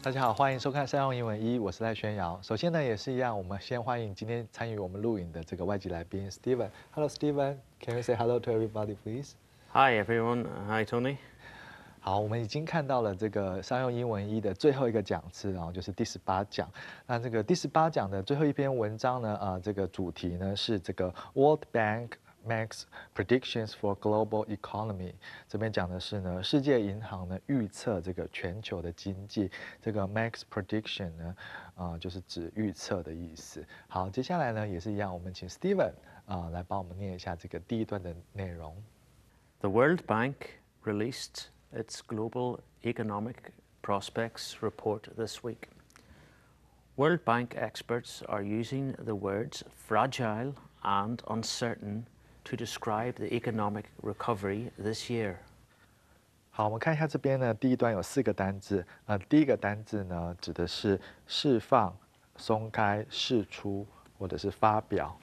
大家好，欢迎收看商用英文一，我是赖宣尧。首先呢，也是一样，我们先欢迎今天参与我们录影的这个外籍来宾 Steven。Hello Steven，can you say hello to everybody please? Hi everyone. Hi Tony. 好，我们已经看到了这个商用英文一的最后一个讲次，然后就是第18讲。那这个第18讲的最后一篇文章呢，这个主题呢是这个 World Bank makes predictions for global economy。这边讲的是呢，世界银行呢预测这个全球的经济。这个 makes prediction 呢，就是指预测的意思。好，接下来呢也是一样，我们请 Steven 来帮我们念一下这个第一段的内容。The World Bank released its Global Economic Prospects report this week. World Bank experts are using the words fragile and uncertain to describe the economic recovery this year. 好，我们看一下这边呢，第一段有4个单字。第一个单字呢，指的是释放、松开、释出或者是发表。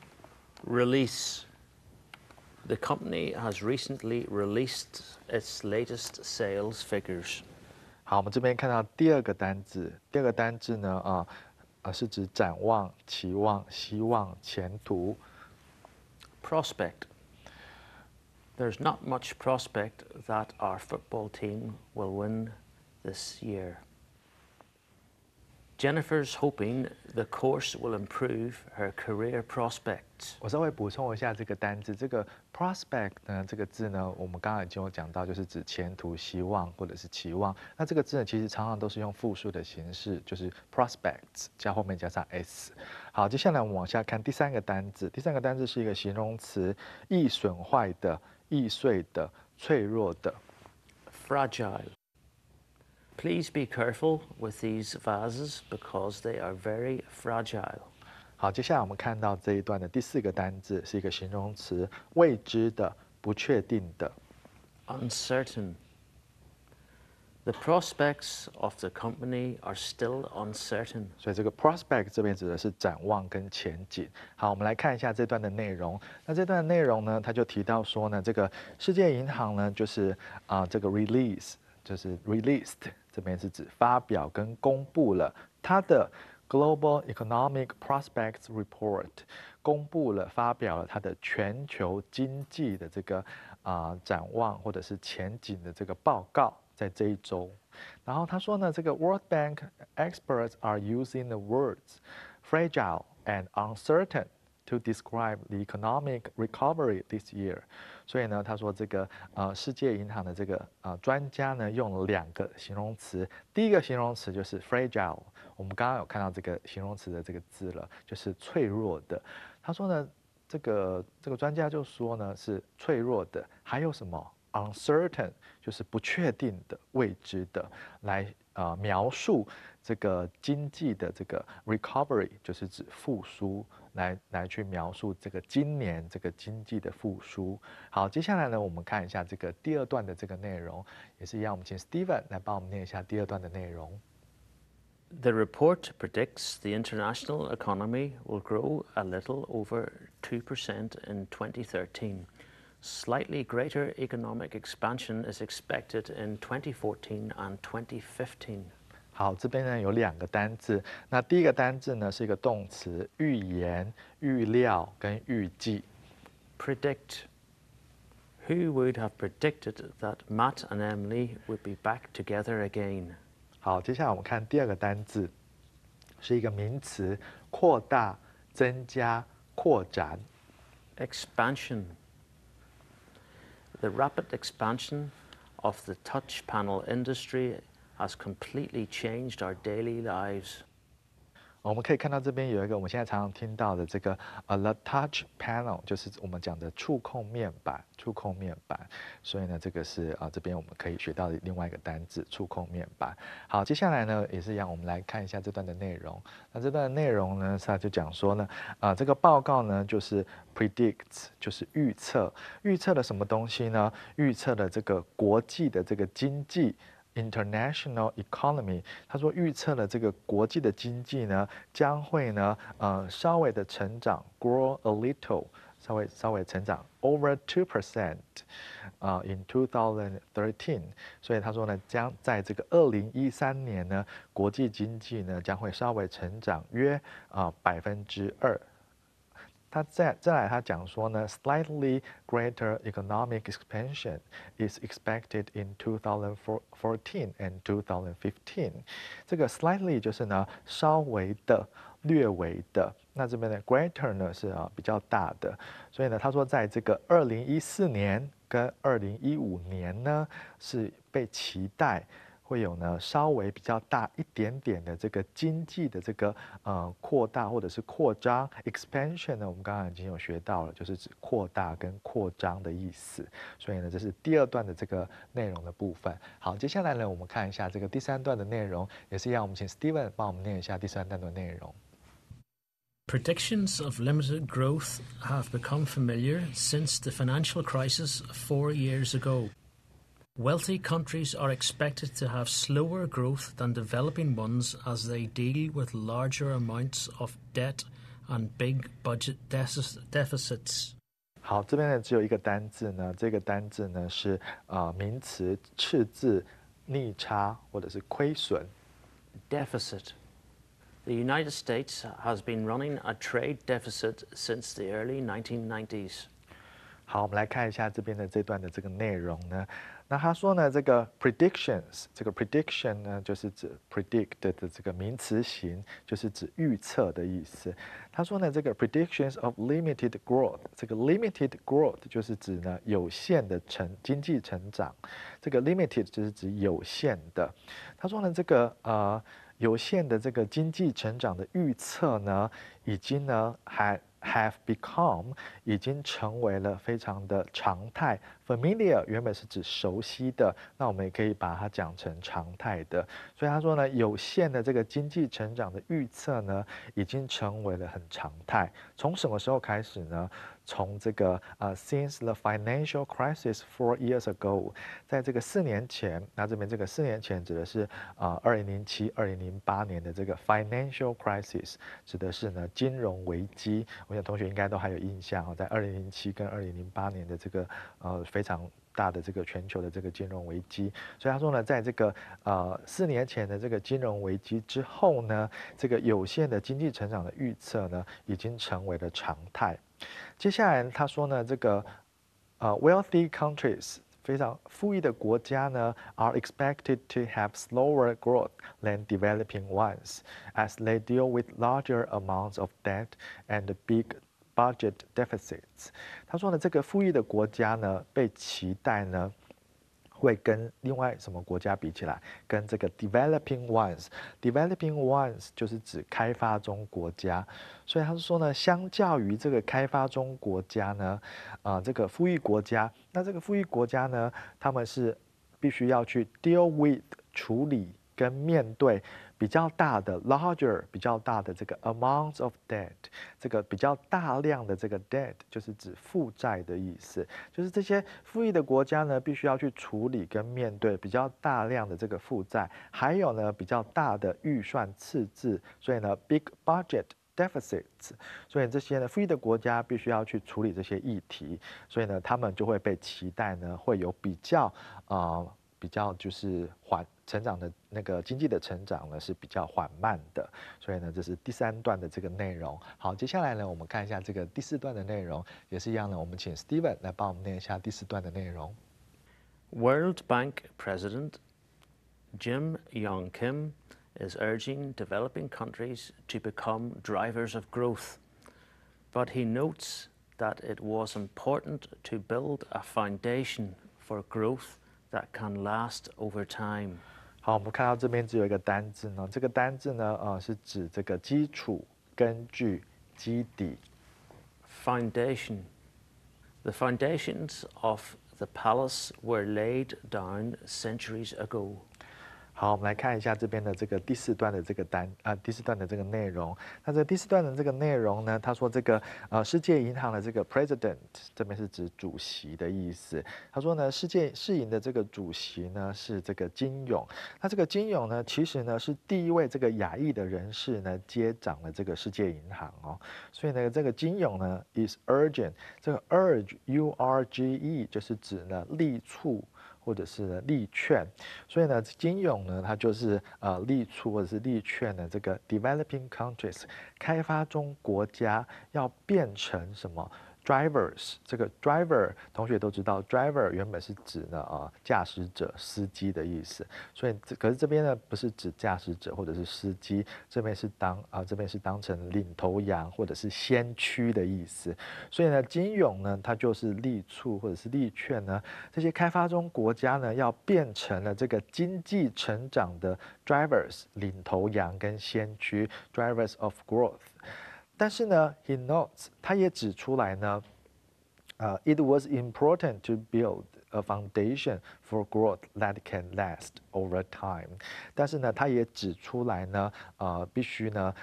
Release. The company has recently released its latest sales figures. 好，我们这边看到第二个单字。第二个单字呢，是指展望、期望、希望、前途。Prospect. There's not much prospect that our football team will win this year. Jennifer's hoping the course will improve her career prospects. 我稍微补充一下这个单字，这个 prospect 呢，这个字呢，我们刚刚已经有讲到，就是指前途、希望或者是期望。那这个字呢，其实常常都是用复数的形式，就是 prospects 加后面加上 s。好，接下来我们往下看第3个单字。第3个单字是一个形容词，易损坏的、易碎的、脆弱的。Fragile. Please be careful with these vases because they are very fragile. 好，接下来我们看到这一段的第4个单字是一个形容词，未知的、不确定的。Uncertain. The prospects of the company are still uncertain. 所以这个 prospect 这边指的是展望跟前景。好，我们来看一下这段的内容。那这段的内容呢，它就提到说呢，这个世界银行呢，就是这个 release， 就是 released， 这边是指发表跟公布了它的 Global Economic Prospects Report， 公布了发表了它的全球经济的这个展望或者是前景的这个报告。在这一周，然后他说呢，这个 World Bank experts are using the words fragile and uncertain to describe the economic recovery this year。所以呢，他说这个世界银行的这个专家呢，用了2个形容词。第一个形容词就是 fragile， 我们刚刚有看到这个形容词的这个字了，就是脆弱的。他说呢，这个专家就说呢是脆弱的，还有什么？uncertain 就是不确定的、未知的，来描述这个经济的这个 recovery， 就是指复苏，来去描述这个今年这个经济的复苏。好，接下来呢，我们看一下这个第2段的这个内容，也是一样，我们请 Steven 来帮我们念一下第2段的内容。The report predicts the international economy will grow a little over 2% in 2013. Slightly greater economic expansion is expected in 2014 and 2015. 好，这边呢有2个单字。那第一个单字呢是一个动词，预言、预料跟预计。Predict. Who would have predicted that Matt and Emily would be back together again? 好，接下来我们看第2个单字，是一个名词，扩大、增加、扩展。Expansion. The rapid expansion of the touch panel industry has completely changed our daily lives. 我们可以看到这边有一个我们现在常常听到的这个the touch panel， 就是我们讲的触控面板，触控面板。所以呢，这个是这边我们可以学到的另外一个单字，触控面板。好，接下来呢也是一样，我们来看一下这段的内容。那这段的内容呢，它就讲说呢，这个报告呢就是 predicts， 就是预测，预测了什么东西呢？预测了这个国际的这个经济。International economy， 他说预测了这个国际的经济呢将会呢稍微的成长 ，grow a little，稍微成长 over 2%，in 2013，所以他说呢，将在这个2013年呢，国际经济呢将会稍微成长约2%。他再来，他讲说呢 ，slightly greater economic expansion is expected in 2014 and 2015。这个 slightly 就是呢稍微的、略微的。那这边的 greater 呢是比较大的。所以呢，他说在这个2014年跟2015年呢是被期待。会有呢稍微比较大一点点的这个经济的这个扩大或者是扩张 expansion 呢，我们刚刚已经有学到了，就是指扩大跟扩张的意思。所以呢，这是第2段的这个内容的部分。好，接下来呢，我们看一下这个第3段的内容，也是一样，我们请 Steven 帮我们念一下第3段的内容。Predictions of limited growth have become familiar since the financial crisis 4 years ago. Wealthy countries are expected to have slower growth than developing ones as they deal with larger amounts of debt and big budget deficits. 好，这边呢只有一个单字呢，这个单字呢是名词赤字、逆差或者是亏损。Deficit. The United States has been running a trade deficit since the early 1990s. 好，我们来看一下这边的这段的这个内容呢。那他说呢，这个 predictions， 这个 prediction 呢，就是指 predict 的这个名词形，就是指预测的意思。他说呢，这个 predictions of limited growth， 这个 limited growth 就是指呢有限的经济成长。这个 limited 就是指有限的。他说呢，这个有限的这个经济成长的预测呢，已经呢have become 已经成为了非常的常态 ，familiar 原本是指熟悉的，那我们也可以把它讲成常态的。所以他说呢，有限的这个经济成长的预测呢，已经成为了很常态。从什么时候开始呢？从这个since the financial crisis 4 years ago， 在这个4年前，那这边这个4年前指的是2007、2008年的这个 financial crisis， 指的是呢金融危机。我想同学应该都还有印象在2007跟2008年的这个非常大的这个全球的这个金融危机。所以他说呢，在这个4年前的这个金融危机之后呢，这个有限的经济成长的预测呢，已经成为了常态。接下来他说呢，这个wealthy countries 非常富裕的国家呢 are expected to have slower growth than developing ones as they deal with larger amounts of debt and big budget deficits。他说呢，这个富裕的国家呢，被期待呢会跟另外什么国家比起来？跟这个 developing ones 就是指开发中国家。所以他说呢，相较于这个开发中国家呢，这个富裕国家，那这个富裕国家呢，他们是必须要去 deal with 处理跟面对比较大的 larger 比较大的这个 amounts of debt， 这个比较大量的这个 debt 就是指负债的意思，就是这些富裕的国家呢，必须要去处理跟面对比较大量的这个负债，还有呢比较大的预算赤字，所以呢 big budget deficits， 所以这些呢富裕的国家必须要去处理这些议题，所以呢他们就会被期待呢会有比较就是成长的那个经济的成长呢是比较缓慢的，所以呢这是第3段的这个内容。好，接下来呢我们看一下这个第4段的内容，也是一样的，我们请 Steven 来帮我们念一下第4段的内容。World Bank President Jim Yong Kim is urging developing countries to become drivers of growth, but he notes that it was important to build a foundation for growth that can last over time. 好，我们看到这边只有一个单字呢，这个单字呢是指这个基础、根据、基底。Foundation. The foundations of the palace were laid down centuries ago. 好，我们来看一下这边的这个第4段的这个第4段的这个内容。那这第4段的这个内容呢，他说这个世界银行的这个 president 这边是指主席的意思。他说呢，世银的这个主席呢是这个金勇。那这个金勇呢，其实呢是第一位这个亚裔的人士呢接掌了这个世界银行哦。所以呢，这个金勇呢 is urgent， 这个 urge 就是指呢力促。或者是力劝，所以呢，金勇呢，它就是力促或者是力劝呢，这个 developing countries 开发中国家要变成什么 drivers？ 这个 driver 同学都知道 ，driver 原本是指呢驾驶者、司机的意思，所以可是这边呢不是指驾驶者或者是司机，这边是当成领头羊或者是先驱的意思，所以呢，金勇呢，它就是力促或者是力劝呢，这些开发中国家呢要变成了这个经济成长的 drivers 领头羊跟先驱 drivers of growth。但是呢 ，he notes 他也指出来呢，it was important to build a foundation for growth that can last over time。但是呢，他也指出来呢，必须呢，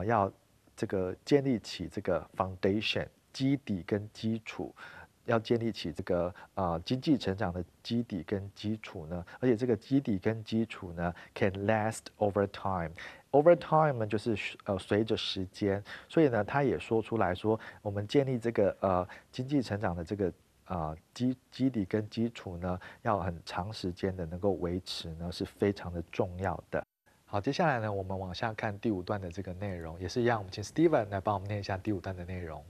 要这个建立起这个 foundation 基底跟基础。要建立起这个经济成长的基底跟基础呢，而且这个基底跟基础呢 can last over time。over time 呢就是随着时间，所以呢他也说出来说，我们建立这个经济成长的这个基底跟基础呢，要很长时间的能够维持呢，是非常的重要的。好，接下来呢我们往下看第5段的这个内容，也是一样，我们请 Steven 来帮我们念一下第5段的内容。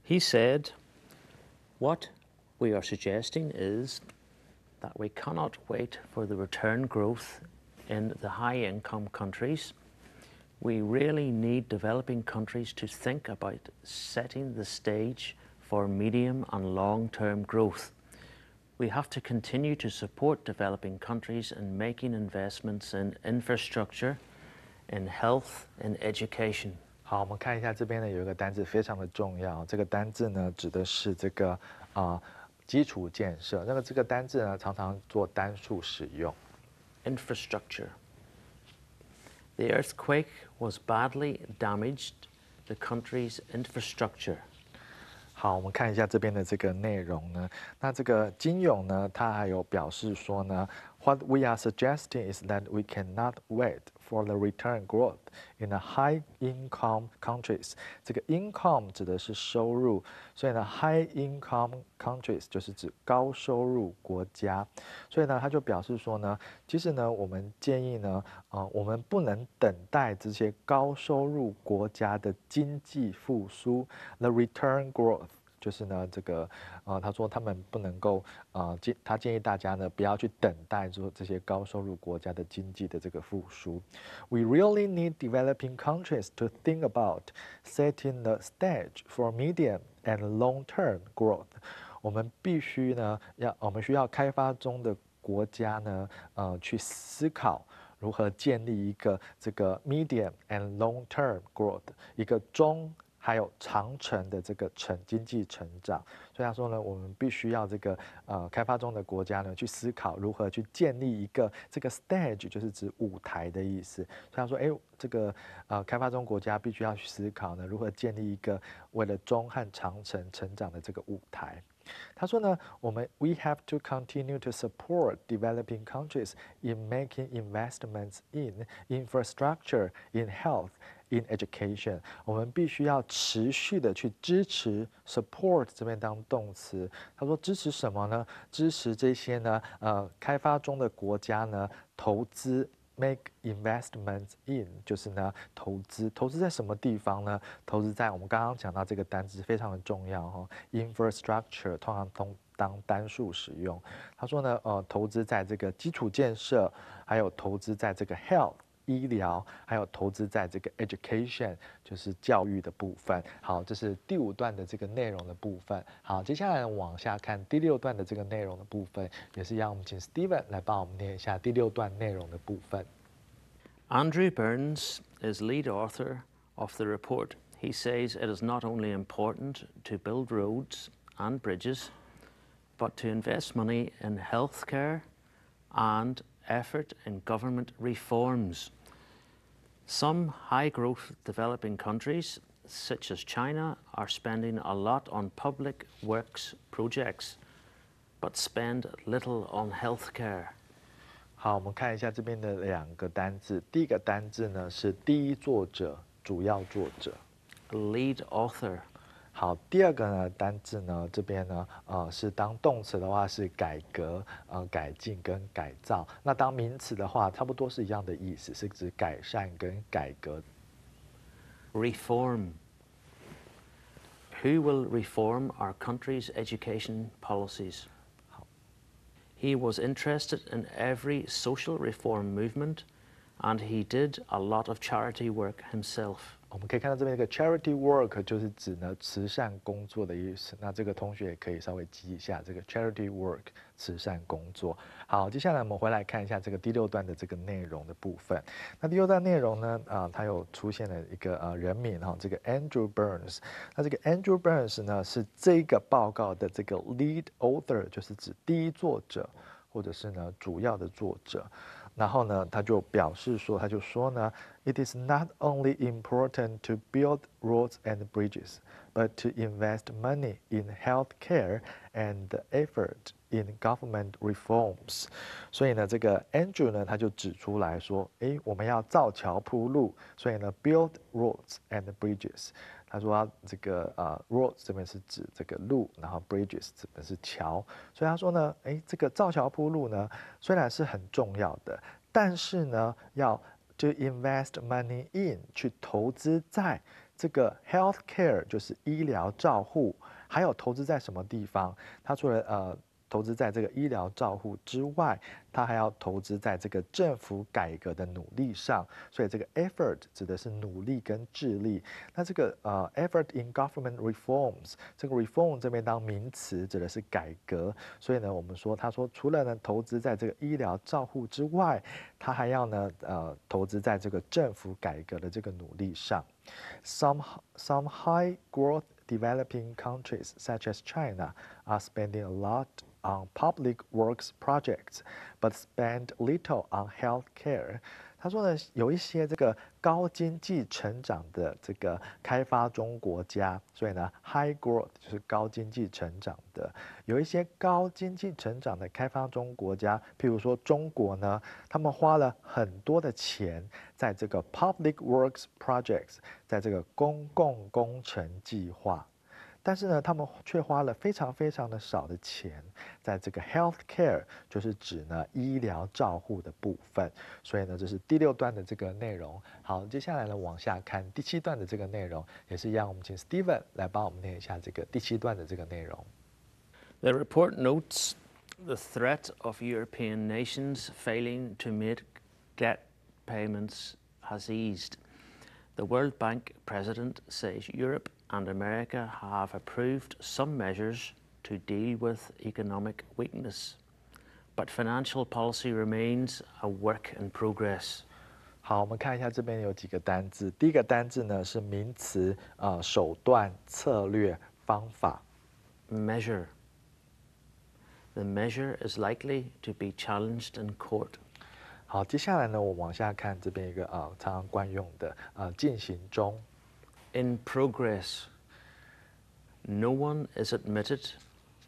He said, "What we are suggesting is that we cannot wait for the return growth in the high-income countries. We really need developing countries to think about setting the stage for medium and long-term growth. We have to continue to support developing countries in making investments in infrastructure, in health, in education." 好，我们看一下这边呢有一个单字非常的重要，这个单字呢指的是这个基础建设。那么这个单字呢常常做单数使用。Infrastructure. The earthquake was badly damaged the country's infrastructure. 好，我们看一下这边的这个内容呢。那这个金勇呢，他还有表示说呢 ，What we are suggesting is that we cannot wait for the return growth in the high-income countries。这个 income 指的是收入，所以呢 ，high-income countries 就是指高收入国家。所以呢，他就表示说呢，其实呢，我们建议呢，我们不能等待这些高收入国家的经济复苏 ，the return growth。就是呢，这个他说他们不能够他建议大家呢不要去等待说这些高收入国家的经济的这个复苏。We really need developing countries to think about setting the stage for medium and long-term growth。我们必须呢我们需要开发中的国家呢去思考如何建立一个这个 medium and long-term growth 一个中还有长程的这个经济成长，所以他说呢，我们必须要这个开发中的国家呢去思考如何去建立一个这个 stage， 就是指舞台的意思。所以他说，这个开发中国家必须要去思考呢如何建立一个为了中和长程成长的这个舞台。他说呢，we have to continue to support developing countries in making investments in infrastructure, in health.In education， 我们必须要持续的去支持 support 这边当动词。他说支持什么呢？支持这些呢开发中的国家呢投资 make investments in 就是呢投资在什么地方呢？投资在我们刚刚讲到这个单词非常的重要infrastructure 通常当单数使用。他说呢投资在这个基础建设，还有投资在这个 health。医疗，还有投资在这个 education， 就是教育的部分。好，这是第5段的这个内容的部分。好，接下来往下看第6段的这个内容的部分，也是让我们请 Steven 来帮我们念一下第6段内容的部分。Andrew Burns is lead author of the report. He says it is not only important to build roads and bridges, but to invest money in healthcare and effort in government reforms. Some high-growth developing countries, such as China, are spending a lot on public works projects, but spend little on healthcare. 好，我们看一下这边的2个单字。第一个单字呢是第一作者、主要作者 lead author. 好，第2个呢单字呢这边呢是当动词的话是改革、改进跟改造。那当名词的话，差不多是一样的意思，是指改善跟改革。Reform. Who will reform our country's education policies? He was interested in every social reform movement, and he did a lot of charity work himself. 我们可以看到这边一个 charity work 就是指呢慈善工作的意思。那这个同学也可以稍微记一下这个 charity work 慈善工作。好，接下来我们回来看一下这个第6段的这个内容的部分。那第6段内容呢，它有出现了一个人名哈，这个 Andrew Burns。那这个 Andrew Burns 呢是这个报告的这个 lead author， 就是指第一作者或者是呢主要的作者。然后呢，他就表示说，他就说呢 ，It is not only important to build roads and bridges, but to invest money in healthcare and effort in government reforms。所以呢，这个 Andrew 呢，他就指出来说，我们要造桥铺路，所以呢 ，build roads and bridges。他说这个roads 这边是指这个路，然后 bridges 这边是桥，所以他说呢，这个造桥铺路呢，虽然是很重要的，但是呢，要 to invest money in 去投资在这个 healthcare 就是医疗照护，还有投资在什么地方？他除了投资在这个医疗照护之外，他还要投资在这个政府改革的努力上。所以这个 effort 指的是努力跟致力。那这个effort in government reforms， 这个 reform 这边当名词指的是改革。所以呢，我们说他说除了呢投资在这个医疗照护之外，他还要呢投资在这个政府改革的这个努力上。Some high growth developing countries such as China are spending a lot on public works projects, but spend little on healthcare. 他说呢，有一些这个高经济成长的这个开发中国家，所以呢 ，high growth 就是高经济成长的，有一些高经济成长的开发中国家，譬如说中国呢，他们花了很多的钱在这个 public works projects， 在这个公共工程计划。但是呢，他们却花了非常非常的少的钱在这个 healthcare， 就是指呢医疗照护的部分。所以呢，这是第6段的这个内容。好，接下来呢往下看第7段的这个内容，也是一样，我们请 Steven 来帮我们念一下这个第7段的这个内容。The report notes the threat of European nations failing to make debt payments has eased. The World Bank president says Europe and America have approved some measures to deal with economic weakness, but financial policy remains a work in progress. 好，我们看一下这边有几个单字。第一个单字呢是名词，手段、策略、方法。Measure. The measure is likely to be challenged in court. 好，接下来呢，我往下看这边一个常常惯用的进行中。In progress. No one is admitted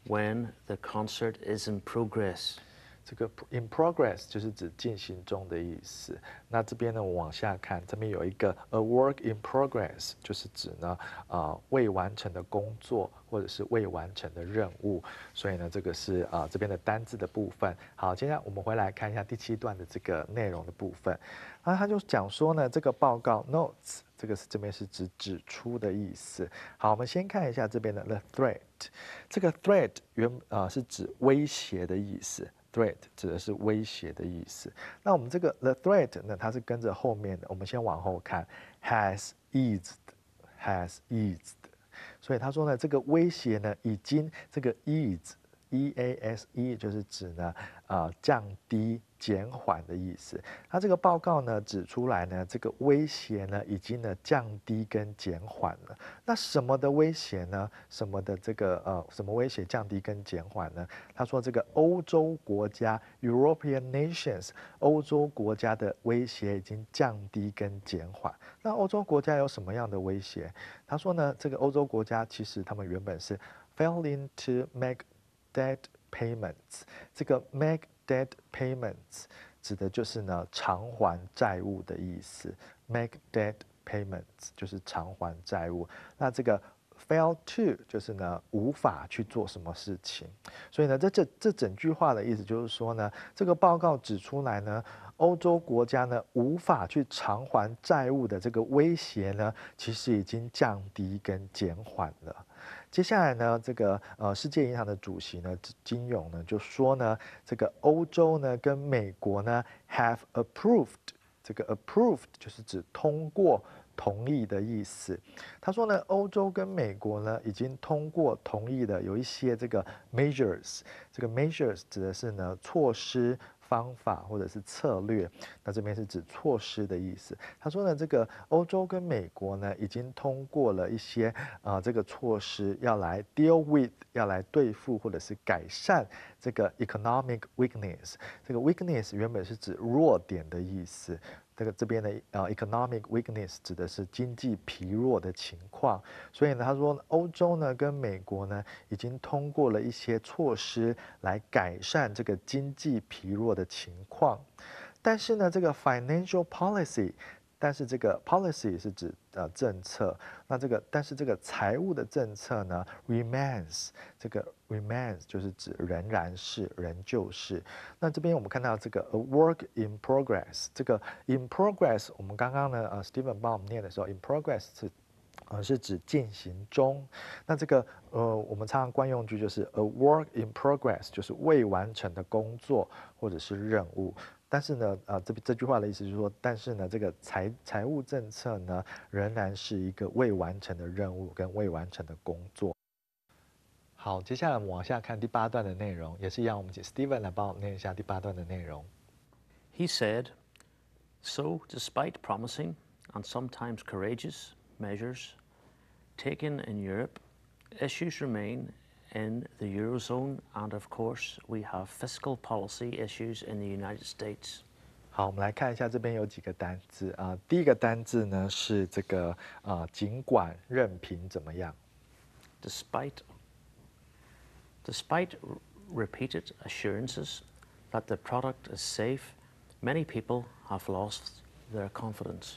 when the concert is in progress. 这个 in progress 就是指进行中的意思。那这边呢，我往下看，这边有一个 a work in progress， 就是指呢未完成的工作或者是未完成的任务。所以呢，这个是这边的单字的部分。好，接下来我们回来看一下第7段的这个内容的部分。那他就讲说呢，这个报告 notes， 这个是这边是指出的意思。好，我们先看一下这边的 the threat， 这个 threat 是指威胁的意思。threat 指的是威胁的意思。那我们这个 the threat 呢，它是跟着后面的，我们先往后看 has eased。所以他说呢，这个威胁呢已经这个 ease EASE 就是指呢降低减缓的意思。它这个报告呢指出来呢，这个威胁呢已经呢降低跟减缓了。那什么的威胁呢？什么的这个什么威胁降低跟减缓呢？他说这个欧洲国家 European nations 欧洲国家的威胁已经降低跟减缓。那欧洲国家有什么样的威胁？他说呢，这个欧洲国家其实他们原本是 failing to make debt payments。这个 make debt payments 指的就是呢偿还债务的意思。make debt payments 就是偿还债务。那这个 fail to 就是呢无法去做什么事情。所以呢这整句话的意思就是说呢，这个报告指出来呢，欧洲国家呢无法去偿还债务的这个威胁呢，其实已经降低跟减缓了。接下来呢，这个世界银行的主席呢金勇呢就说呢，这个欧洲呢跟美国呢 have approved， 这个 approved 就是指通过、同意的意思。他说呢，欧洲跟美国呢已经通过、同意的有一些这个 measures， 这个 measures 指的是呢措施、方法或者是策略，那这边是指措施的意思。他说呢，这个欧洲跟美国呢已经通过了一些这个措施，要来 deal with， 要来对付或者是改善这个 economic weakness。这个 weakness 原本是指弱点的意思。这边的economic weakness 指的是经济疲弱的情况，所以呢，他说欧洲呢跟美国呢已经通过了一些措施来改善这个经济疲弱的情况，但是呢，这个 financial policy。但是这个 policy 是指政策，那但是这个财务的政策呢 remains， 这个 remains 就是指仍然是、仍旧是。那这边我们看到这个 a work in progress， 这个 in progress， 我们刚刚呢Steven 帮我们念的时候 in progress 是指进行中。那这个我们常常惯用句就是 a work in progress， 就是未完成的工作或者是任务。但是呢，这句话的意思就是说，但是呢，这个财务政策呢，仍然是一个未完成的任务跟未完成的工作。好，接下来我们往下看第8段的内容，也是一样，我们请 Steven 来帮我们念一下第8段的内容。He said, "So, despite promising and sometimes courageous measures taken in Europe, issues remain in the Eurozone, and of course, we have fiscal policy issues in the United States." 好，我们来看一下这边有几个单字啊。第一个单字呢是这个尽管、任凭怎么样。Despite repeated assurances that the product is safe, many people have lost their confidence.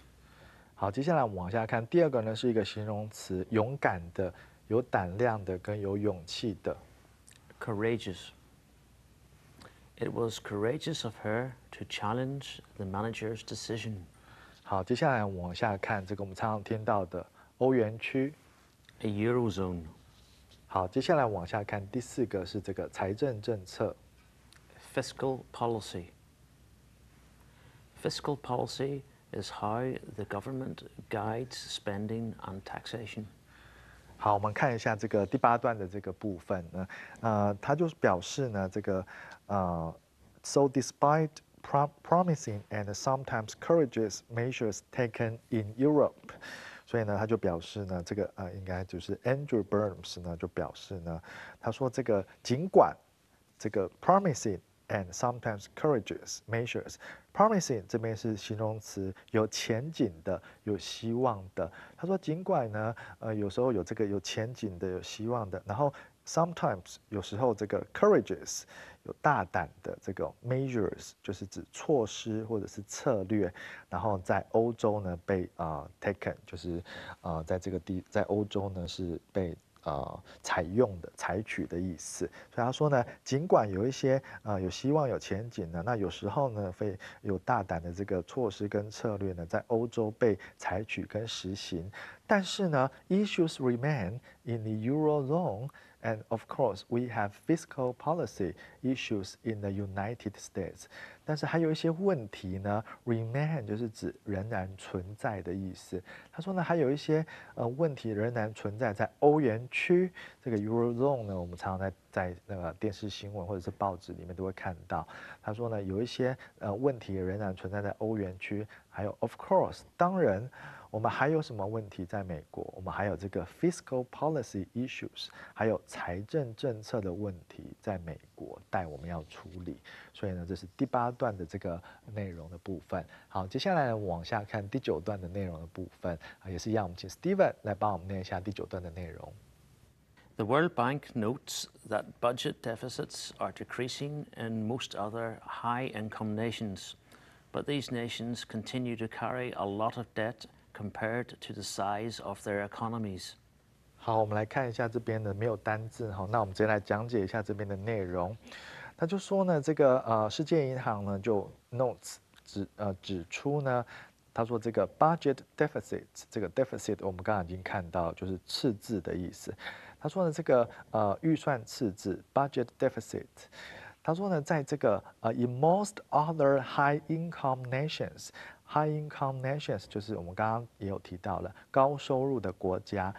好，接下来我们往下看，第二个呢是一个形容词，勇敢的、有胆量的跟有勇气的。Courageous. It was courageous of her to challenge the manager's decision. 好，接下来我们往下看这个我们常常听到的欧元区。A Eurozone. 好，接下来往下看，第4个是这个财政政策。Fiscal policy. Fiscal policy is how the government guides spending and taxation. 好，我们看一下这个第8段的这个部分呢，它就是表示呢，这个so despite promising and sometimes courageous measures taken in Europe， 所以呢，他就表示呢，这个应该就是 Andrew Burns 呢就表示呢，他说这个尽管这个 promising and sometimes courageous measures。promising 这边是形容词，有前景的，有希望的。他说尽管呢，有时候有这个有前景的，有希望的，然后 sometimes 有时候这个 courageous 有大胆的这个 measures 就是指措施或者是策略，然后在欧洲呢被taken 就是在欧洲呢是被采用的、采取的意思。所以他说呢，尽管有一些有希望、有前景的，那有时候呢会有大胆的这个措施跟策略呢，在欧洲被采取跟实行，但是呢 ，issues remain in the Eurozone And of course, we have fiscal policy issues in the United States. 但是还有一些问题呢 ，remain 就是指仍然存在的意思。他说呢，还有一些问题仍然存在在欧元区这个 Eurozone 呢，我们常常在那个电视新闻或者是报纸里面都会看到。他说呢，有一些问题仍然存在在欧元区，还有 of course 当然。我们还有什么问题在美国？我们还有这个 fiscal policy issues， 还有财政政策的问题在美国待我们要处理。所以呢，这是第8段的这个内容的部分。好，接下来往下看第9段的内容的部分，也是一样，我们请 Steven 来帮我们念一下第9段的内容。The World Bank notes that budget deficits are decreasing in most other high-income nations, but these nations continue to carry a lot of debt compared to the size of their economies. 好，我们来看一下这边的没有单字哈，那我们直接来讲解一下这边的内容。他就说呢，这个世界银行呢就 notes 指出呢，他说这个 budget deficit 这个 deficit 我们刚刚已经看到就是赤字的意思。他说呢，这个预算赤字 budget deficit。他说呢，在这个in most other high income nations。High income nations 就是我们刚刚也有提到了高收入的国家，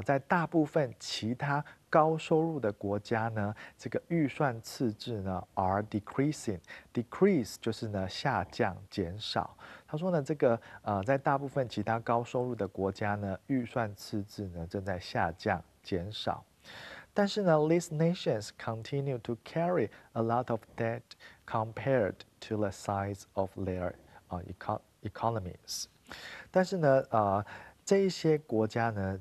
在大部分其他高收入的国家呢，这个预算赤字呢 are decreasing，decrease 就是呢下降减少。他说呢，这个在大部分其他高收入的国家呢，预算赤字呢正在下降减少。但是呢 these nations continue to carry a lot of debt compared to the size of their economies， 但是呢，这一些国家呢，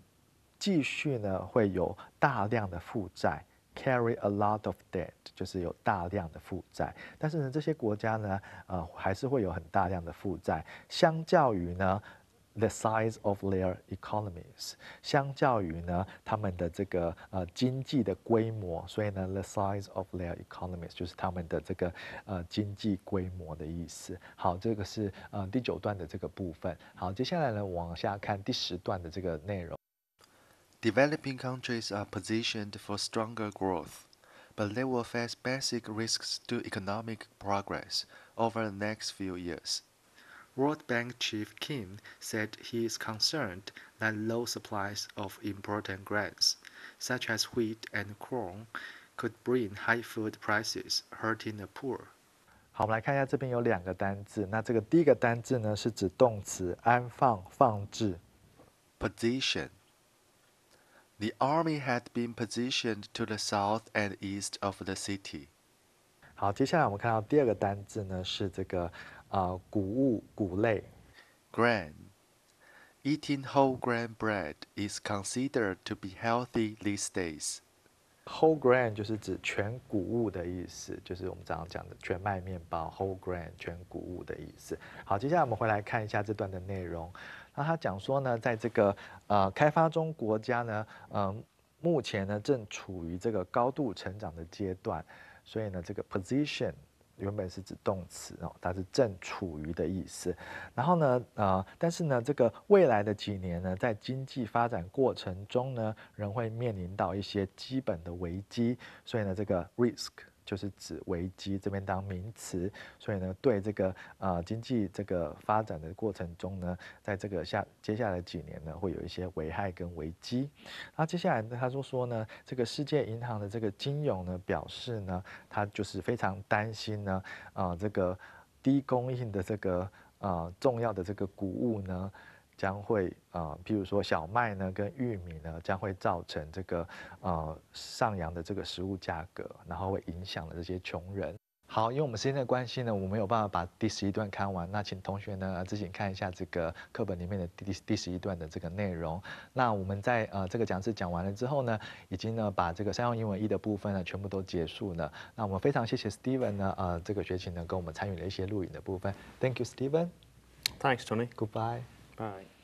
继续呢会有大量的负债 ，carry a lot of debt， 就是有大量的负债。但是呢，这些国家呢，还是会有很大量的负债，相较于呢。The size of their economies， 相较于呢他们的这个经济的规模，所以呢 the size of their economies 就是他们的这个经济规模的意思。好，这个是第9段的这个部分。好，接下来呢往下看第10段的这个内容。Developing countries are positioned for stronger growth, but they will face basic risks to economic progress over the next few years.World Bank Chief Kim said he is concerned that low supplies of important grains, such as wheat and corn, could bring high food prices, hurting the poor. 好，我们来看一下，这边有2个单字。那这个第一个单字呢，是指动词安放、放置。Position. The army had been positioned to the south and east of the city. 好，接下来我们看到第2个单字呢，是这个谷物、谷类。Grain. Eating whole grain bread is considered to be healthy these days. Whole grain 就是指全谷物的意思，就是我们常常讲的全麦面包 whole grain 全谷物的意思。好，接下来我们回来看一下这段的内容。那他讲说呢，在这个开发中国家呢，目前呢正处于这个高度成长的阶段，所以呢这个 position。原本是指动词哦，它是正处于的意思。然后呢，但是呢，这个未来的几年呢，在经济发展过程中呢，仍会面临到一些基本的危机。所以呢，这个 risk 就是指危机，这边当名词。所以呢，对这个经济这个发展的过程中呢，在这个接下来几年呢，会有一些危害跟危机。那接下来他说呢，这个世界银行的这个金融呢表示呢，他就是非常担心呢，这个低供应的这个重要的这个谷物呢。将会譬如说小麦呢跟玉米呢，将会造成这个上扬的这个食物价格，然后会影响了这些穷人。好，因为我们时间的关系呢，我没有办法把第11段看完，那请同学呢自行看一下这个课本里面的第11段的这个内容。那我们在这个讲师讲完了之后呢，已经呢把这个商用英文1的部分呢全部都结束了。那我们非常谢谢 Steven 呢这个学期呢跟我们参与了一些录影的部分。Thank you, Steven. Thanks, Tony. Goodbye. Bye.